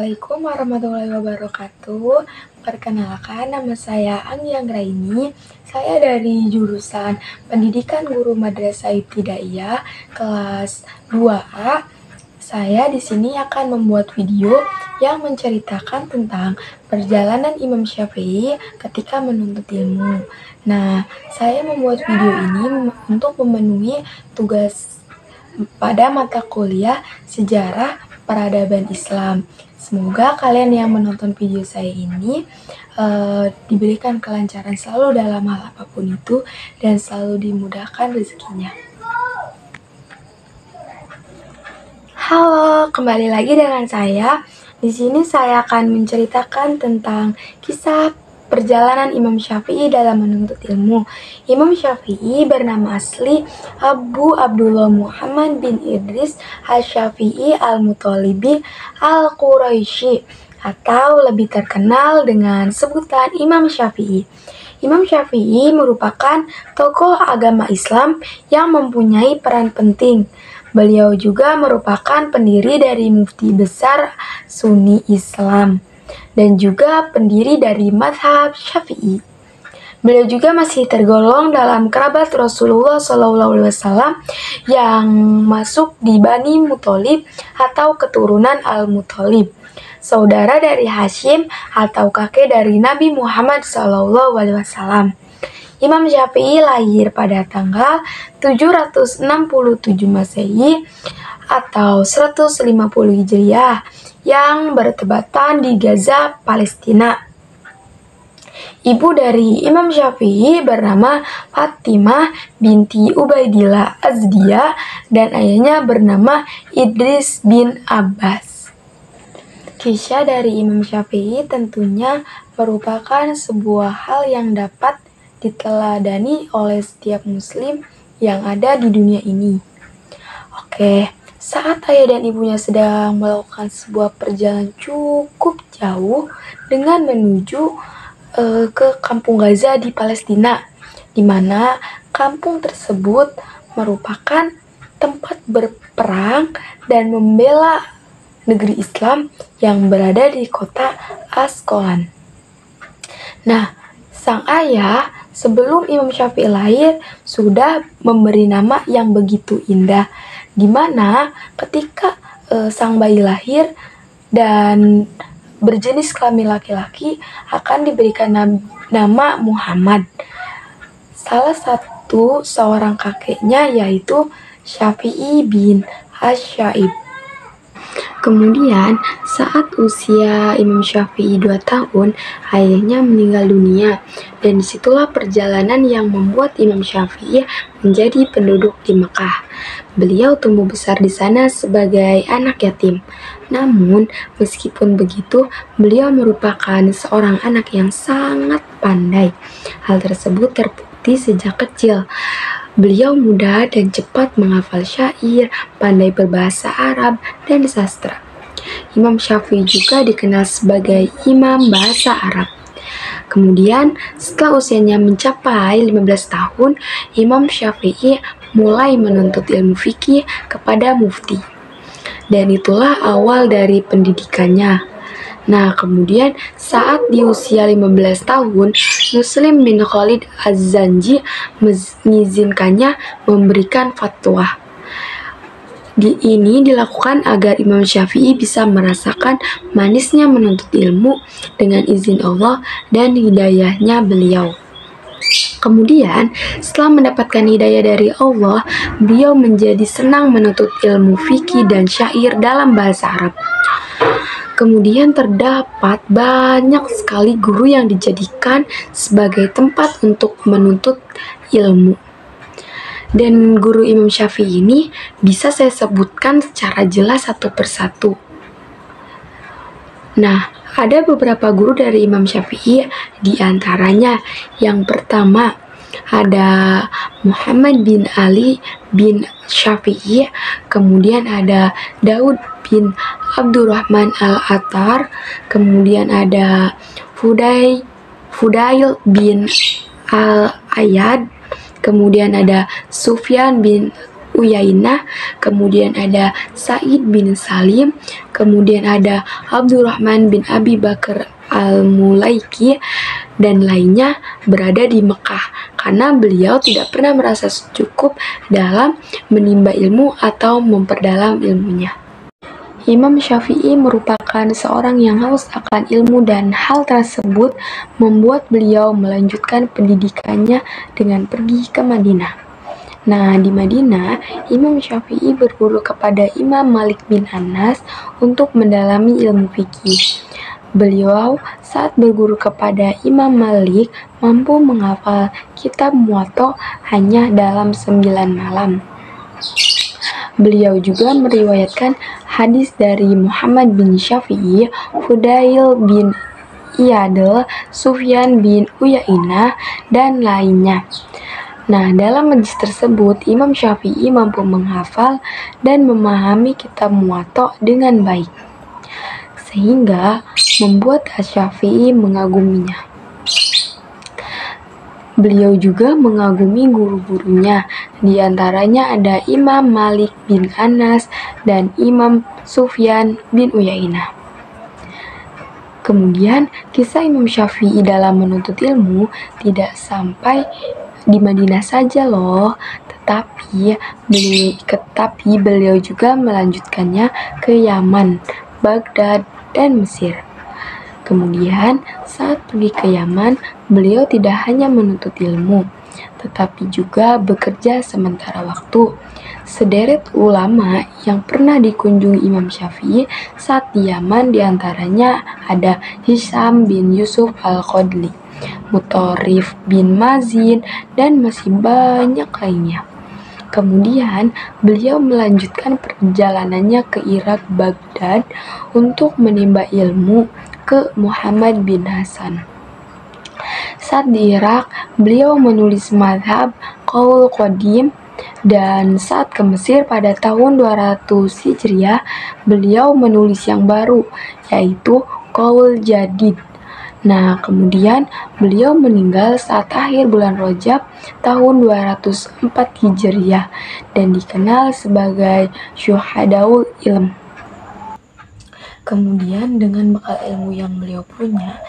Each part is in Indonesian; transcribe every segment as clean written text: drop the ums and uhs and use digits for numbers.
Assalamualaikum warahmatullahi wabarakatuh. Perkenalkan, nama saya Anggiang Raini. Saya dari jurusan Pendidikan Guru Madrasah Ibtidaiyah kelas 2A. Saya di sini akan membuat video yang menceritakan tentang perjalanan Imam Syafi'i ketika menuntut ilmu. Nah, saya membuat video ini untuk memenuhi tugas pada mata kuliah Sejarah Peradaban Islam. Semoga kalian yang menonton video saya ini diberikan kelancaran selalu dalam hal apapun itu dan selalu dimudahkan rezekinya. Halo, kembali lagi dengan saya. Di sini saya akan menceritakan tentang kisah perjalanan Imam Syafi'i dalam menuntut ilmu. Imam Syafi'i bernama asli Abu Abdullah Muhammad bin Idris Asy-Syafi'i Al-Muttalibi Al-Quraisy atau lebih terkenal dengan sebutan Imam Syafi'i. Imam Syafi'i merupakan tokoh agama Islam yang mempunyai peran penting. Beliau juga merupakan pendiri dari Mufti Besar Sunni Islam dan juga pendiri dari mazhab Syafi'i. Beliau juga masih tergolong dalam kerabat Rasulullah SAW yang masuk di Bani Muthalib atau keturunan Al-Muthalib, saudara dari Hashim atau kakek dari Nabi Muhammad SAW. Imam Syafi'i lahir pada tanggal 767 Masehi atau 150 Hijriah yang bertepatan di Gaza, Palestina. Ibu dari Imam Syafi'i bernama Fatimah binti Ubaidillah Azdiyah dan ayahnya bernama Idris bin Abbas. Kisah dari Imam Syafi'i tentunya merupakan sebuah hal yang dapat diteladani oleh setiap muslim yang ada di dunia ini. Oke, saat ayah dan ibunya sedang melakukan sebuah perjalanan cukup jauh dengan menuju ke kampung Gaza di Palestina, di mana kampung tersebut merupakan tempat berperang dan membela negeri Islam yang berada di kota Asqalan. Nah, sang ayah sebelum Imam Syafi'i lahir sudah memberi nama yang begitu indah, di mana ketika sang bayi lahir dan berjenis kelamin laki-laki akan diberikan nama Muhammad. Salah satu seorang kakeknya yaitu Syafi'i bin Asy-Syaib. Kemudian saat usia Imam Syafi'i 2 tahun, ayahnya meninggal dunia dan disitulah perjalanan yang membuat Imam Syafi'i menjadi penduduk di Mekah. Beliau tumbuh besar di sana sebagai anak yatim. Namun, meskipun begitu, beliau merupakan seorang anak yang sangat pandai. Hal tersebut terbukti sejak kecil. Beliau mudah dan cepat menghafal syair, pandai berbahasa Arab, dan sastra. Imam Syafi'i juga dikenal sebagai imam bahasa Arab. Kemudian, setelah usianya mencapai 15 tahun, Imam Syafi'i mulai menuntut ilmu fikih kepada mufti. Dan itulah awal dari pendidikannya. Nah, kemudian saat di usia 15 tahun, Muslim bin Khalid Az-Zanji mengizinkannya memberikan fatwa. Ini dilakukan agar Imam Syafi'i bisa merasakan manisnya menuntut ilmu dengan izin Allah dan hidayahnya beliau. Kemudian, setelah mendapatkan hidayah dari Allah, beliau menjadi senang menuntut ilmu fikih dan syair dalam bahasa Arab. Kemudian terdapat banyak sekali guru yang dijadikan sebagai tempat untuk menuntut ilmu. Dan guru Imam Syafi'i ini bisa saya sebutkan secara jelas satu persatu. Nah, ada beberapa guru dari Imam Syafi'i, di antaranya yang pertama ada Muhammad bin Ali bin Syafi'i, kemudian ada Daud bin Abdurrahman Al-Attar, kemudian ada Fudail bin Al-Ayyad, kemudian ada Sufyan bin Uyainah, kemudian ada Sa'id bin Salim, kemudian ada Abdurrahman bin Abi Bakar Al-Mulaiki, dan lainnya berada di Mekah karena beliau tidak pernah merasa cukup dalam menimba ilmu atau memperdalam ilmunya. Imam Syafi'i merupakan seorang yang haus akan ilmu dan hal tersebut membuat beliau melanjutkan pendidikannya dengan pergi ke Madinah. Nah, di Madinah, Imam Syafi'i berguru kepada Imam Malik bin Anas untuk mendalami ilmu fikih. Beliau saat berguru kepada Imam Malik mampu menghafal kitab Muwatta hanya dalam 9 malam. Beliau juga meriwayatkan hadis dari Muhammad bin Syafi'i, Fudail bin Iyad, Sufyan bin Uyainah, dan lainnya. Nah, dalam hadis tersebut, Imam Syafi'i mampu menghafal dan memahami kitab Muwatta dengan baik, sehingga membuat Asy-Syafi'i mengaguminya. Beliau juga mengagumi guru-gurunya, di antaranya ada Imam Malik bin Anas dan Imam Sufyan bin Uyainah. Kemudian, kisah Imam Syafi'i dalam menuntut ilmu tidak sampai di Madinah saja loh, tetapi beliau juga melanjutkannya ke Yaman, Baghdad, dan Mesir. Kemudian, saat pergi ke Yaman, beliau tidak hanya menuntut ilmu, tetapi juga bekerja sementara waktu. Sederet ulama yang pernah dikunjungi Imam Syafi'i saat di Yaman diantaranya ada Hisham bin Yusuf al-Qadli, Mutarrif bin Mazin, dan masih banyak lainnya. Kemudian, beliau melanjutkan perjalanannya ke Irak, Baghdad, untuk menimba ilmu ke Muhammad bin Hasan. Saat di Irak, beliau menulis mazhab Qaul Qadim, dan saat ke Mesir pada tahun 200 Hijriah, beliau menulis yang baru, yaitu Qaul Jadid. Nah, kemudian beliau meninggal saat akhir bulan Rajab tahun 204 Hijriah dan dikenal sebagai Syuhadaul Ilm. Kemudian dengan bekal ilmu yang beliau punya,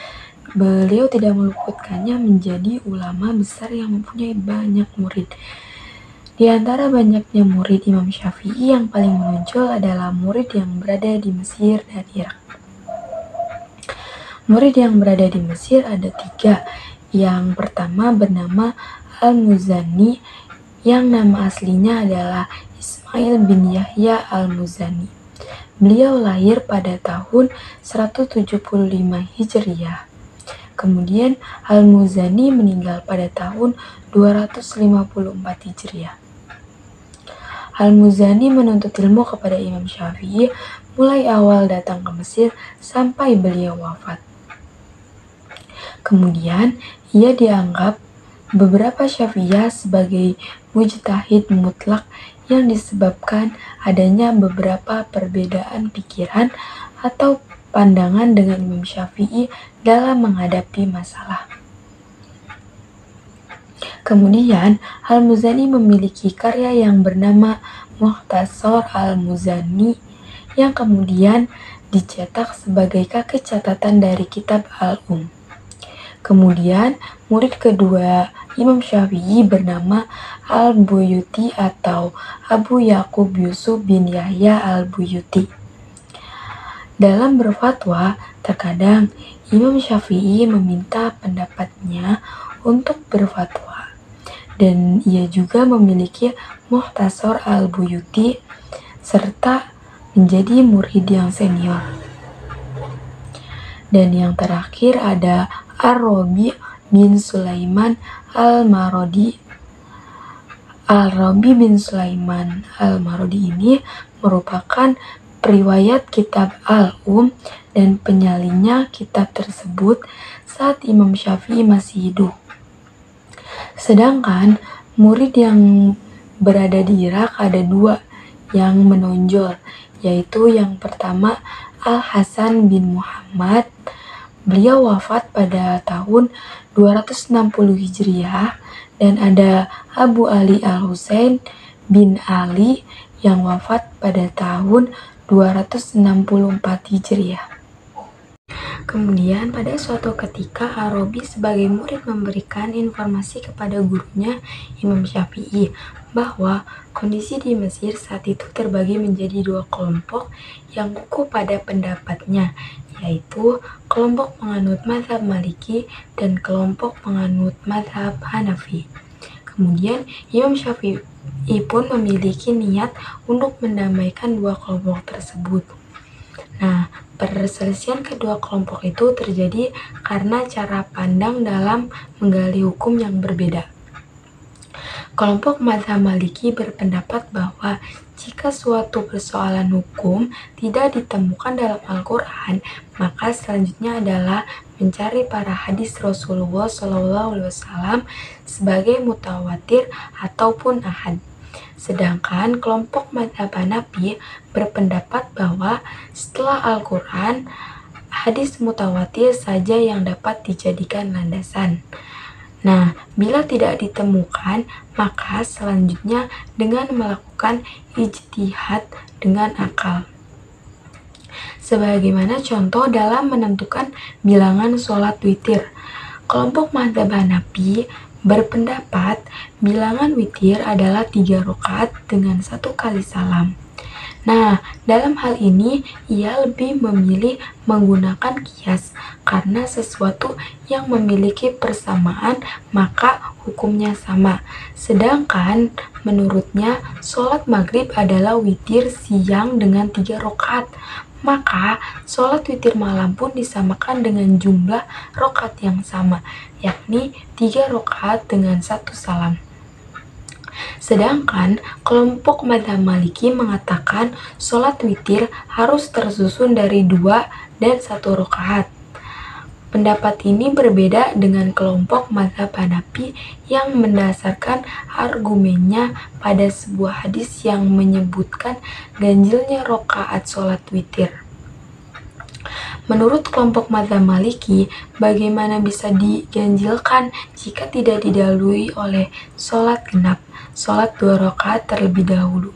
beliau tidak meluputkannya menjadi ulama besar yang mempunyai banyak murid. Di antara banyaknya murid Imam Syafi'i, yang paling menonjol adalah murid yang berada di Mesir dan Irak. Murid yang berada di Mesir ada 3. Yang pertama bernama Al-Muzani, yang nama aslinya adalah Ismail bin Yahya Al-Muzani. Beliau lahir pada tahun 175 Hijriah. Kemudian Al-Muzani meninggal pada tahun 254 Hijriah. Al-Muzani menuntut ilmu kepada Imam Syafi'i mulai awal datang ke Mesir sampai beliau wafat. Kemudian ia dianggap beberapa Syafi'iyah sebagai mujtahid mutlak yang disebabkan adanya beberapa perbedaan pikiran atau pandangan dengan Imam Syafi'i dalam menghadapi masalah. Kemudian, Al-Muzani memiliki karya yang bernama Mukhtasar Al-Muzani yang kemudian dicetak sebagai kaki catatan dari kitab Al-Um. Kemudian, murid kedua Imam Syafi'i bernama Al-Buyuti atau Abu Yaqub Yusuf bin Yahya Al-Buyuti. Dalam berfatwa, terkadang Imam Syafi'i meminta pendapatnya untuk berfatwa, dan ia juga memiliki Mukhtasar Al-Buyuti serta menjadi murid yang senior. Dan yang terakhir ada Ar-Rabi bin Sulaiman Al-Marodi. Al-Rabi bin Sulaiman Al-Marodi ini merupakan periwayat kitab Al-Um dan penyalinya kitab tersebut saat Imam Syafi'i masih hidup. Sedangkan murid yang berada di Irak ada 2 yang menonjol, yaitu yang pertama Al-Hasan bin Muhammad. Beliau wafat pada tahun 260 Hijriah, dan ada Abu Ali Al-Husain bin Ali yang wafat pada tahun 264 Hijriah. Kemudian pada suatu ketika Arabi sebagai murid memberikan informasi kepada gurunya Imam Syafi'i bahwa kondisi di Mesir saat itu terbagi menjadi dua kelompok yang kukuh pada pendapatnya, yaitu kelompok penganut mazhab Maliki dan kelompok penganut mazhab Hanafi. Kemudian Imam Syafi'i pun memiliki niat untuk mendamaikan dua kelompok tersebut. Nah, perselisihan kedua kelompok itu terjadi karena cara pandang dalam menggali hukum yang berbeda. Kelompok mazhab Maliki berpendapat bahwa jika suatu persoalan hukum tidak ditemukan dalam Al-Quran, maka selanjutnya adalah mencari para hadis Rasulullah SAW sebagai mutawatir ataupun ahad. Sedangkan kelompok mazhab Hanafi berpendapat bahwa setelah Al-Quran, hadis mutawatir saja yang dapat dijadikan landasan. Nah, bila tidak ditemukan, maka selanjutnya dengan melakukan ijtihad dengan akal. Sebagaimana contoh dalam menentukan bilangan sholat witir. Kelompok mazhab Hanafi berpendapat bilangan witir adalah 3 rakaat dengan 1 kali salam. Nah, dalam hal ini ia lebih memilih menggunakan qiyas karena sesuatu yang memiliki persamaan maka hukumnya sama. Sedangkan menurutnya sholat maghrib adalah witir siang dengan 3 rakaat. Maka sholat witir malam pun disamakan dengan jumlah rakaat yang sama, yakni 3 rakaat dengan 1 salam. Sedangkan kelompok mazhab Maliki mengatakan sholat witir harus tersusun dari 2 dan 1 rakaat. Pendapat ini berbeda dengan kelompok mazhab Hanafi yang mendasarkan argumennya pada sebuah hadis yang menyebutkan ganjilnya rakaat sholat witir. Menurut kelompok mazhab Maliki, bagaimana bisa diganjilkan jika tidak didahului oleh sholat genap, sholat 2 rakaat terlebih dahulu?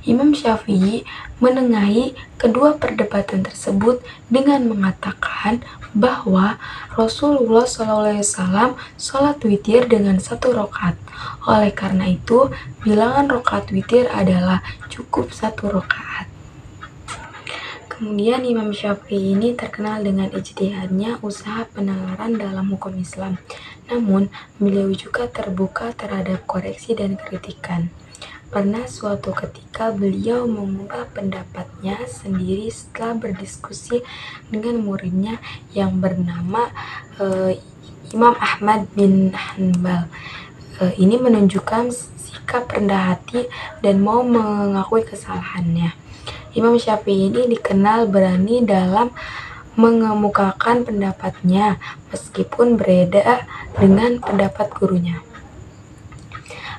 Imam Syafi'i menengahi kedua perdebatan tersebut dengan mengatakan bahwa Rasulullah SAW sholat witir dengan 1 rakaat. Oleh karena itu, bilangan rakaat witir adalah cukup 1 rakaat. Kemudian Imam Syafi'i ini terkenal dengan ijtihadnya usaha penalaran dalam hukum Islam. Namun, beliau juga terbuka terhadap koreksi dan kritikan. Pernah suatu ketika beliau mengubah pendapatnya sendiri setelah berdiskusi dengan muridnya yang bernama Imam Ahmad bin Hanbal. Ini menunjukkan sikap rendah hati dan mau mengakui kesalahannya. Imam Syafi'i ini dikenal berani dalam mengemukakan pendapatnya meskipun berbeda dengan pendapat gurunya.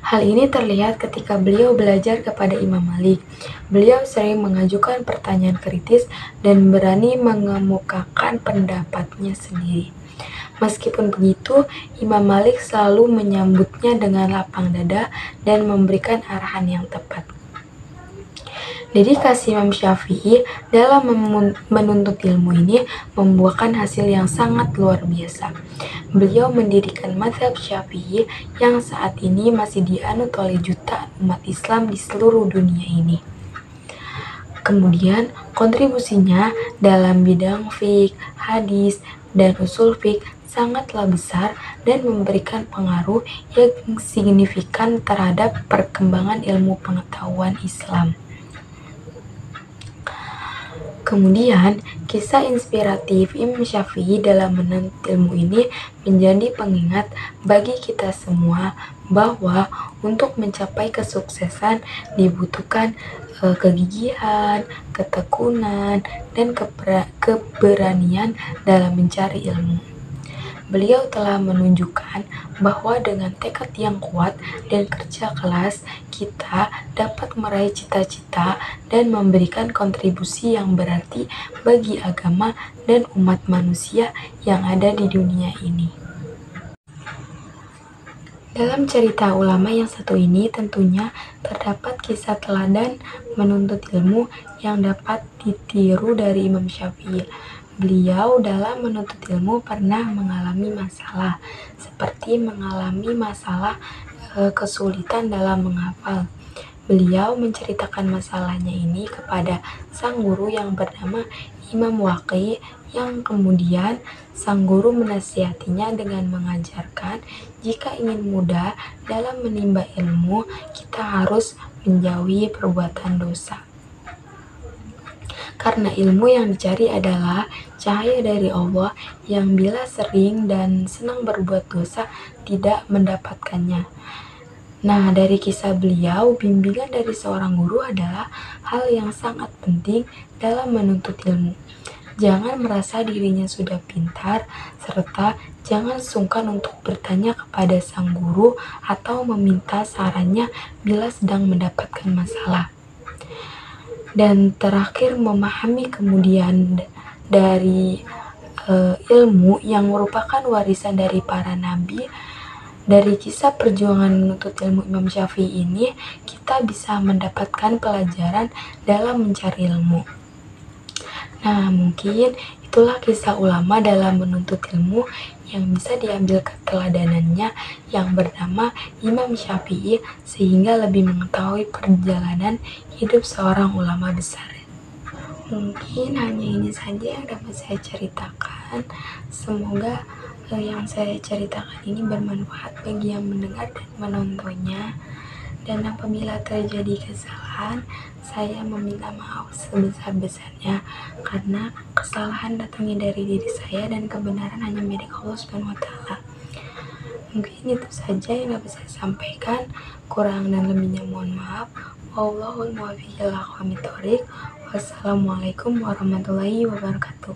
Hal ini terlihat ketika beliau belajar kepada Imam Malik. Beliau sering mengajukan pertanyaan kritis dan berani mengemukakan pendapatnya sendiri. Meskipun begitu, Imam Malik selalu menyambutnya dengan lapang dada dan memberikan arahan yang tepat. Dedikasi Imam Syafi'i dalam menuntut ilmu ini membuahkan hasil yang sangat luar biasa. Beliau mendirikan mazhab Syafi'i yang saat ini masih dianut oleh jutaan umat Islam di seluruh dunia ini. Kemudian, kontribusinya dalam bidang fiqh, hadis, dan usul fiqh sangatlah besar dan memberikan pengaruh yang signifikan terhadap perkembangan ilmu pengetahuan Islam. Kemudian, kisah inspiratif Imam Syafi'i dalam menuntut ilmu ini menjadi pengingat bagi kita semua bahwa untuk mencapai kesuksesan dibutuhkan kegigihan, ketekunan, dan keberanian dalam mencari ilmu. Beliau telah menunjukkan bahwa dengan tekad yang kuat dan kerja keras, kita dapat meraih cita-cita dan memberikan kontribusi yang berarti bagi agama dan umat manusia yang ada di dunia ini. Dalam cerita ulama yang satu ini tentunya terdapat kisah teladan menuntut ilmu yang dapat ditiru dari Imam Syafi'i. Beliau dalam menuntut ilmu pernah mengalami masalah, seperti mengalami masalah kesulitan dalam menghafal. Beliau menceritakan masalahnya ini kepada sang guru yang bernama Imam Waqi, yang kemudian sang guru menasihatinya dengan mengajarkan jika ingin mudah dalam menimba ilmu, kita harus menjauhi perbuatan dosa. Karena ilmu yang dicari adalah cahaya dari Allah yang bila sering dan senang berbuat dosa tidak mendapatkannya. Nah, dari kisah beliau, bimbingan dari seorang guru adalah hal yang sangat penting dalam menuntut ilmu. Jangan merasa dirinya sudah pintar, serta jangan sungkan untuk bertanya kepada sang guru atau meminta sarannya bila sedang mendapatkan masalah. Dan terakhir, memahami kemudian dari ilmu yang merupakan warisan dari para nabi. Dari kisah perjuangan menuntut ilmu Imam Syafi'i ini, kita bisa mendapatkan pelajaran dalam mencari ilmu. Nah, mungkin itulah kisah ulama dalam menuntut ilmu yang bisa diambil keteladanannya yang bernama Imam Syafi'i, sehingga lebih mengetahui perjalanan hidup seorang ulama besar. Mungkin hanya ini saja yang dapat saya ceritakan. Semoga yang saya ceritakan ini bermanfaat bagi yang mendengar dan menontonnya. Dan apabila terjadi kesalahan, saya meminta maaf sebesar-besarnya, karena kesalahan datangnya dari diri saya dan kebenaran hanya milik Allah Subhanahu wa Ta'ala. Mungkin itu saja yang dapat saya sampaikan. Kurang dan lebihnya mohon maaf. Wallahul muwaffiq ila aqwamit thoriq. Wassalamualaikum warahmatullahi wabarakatuh.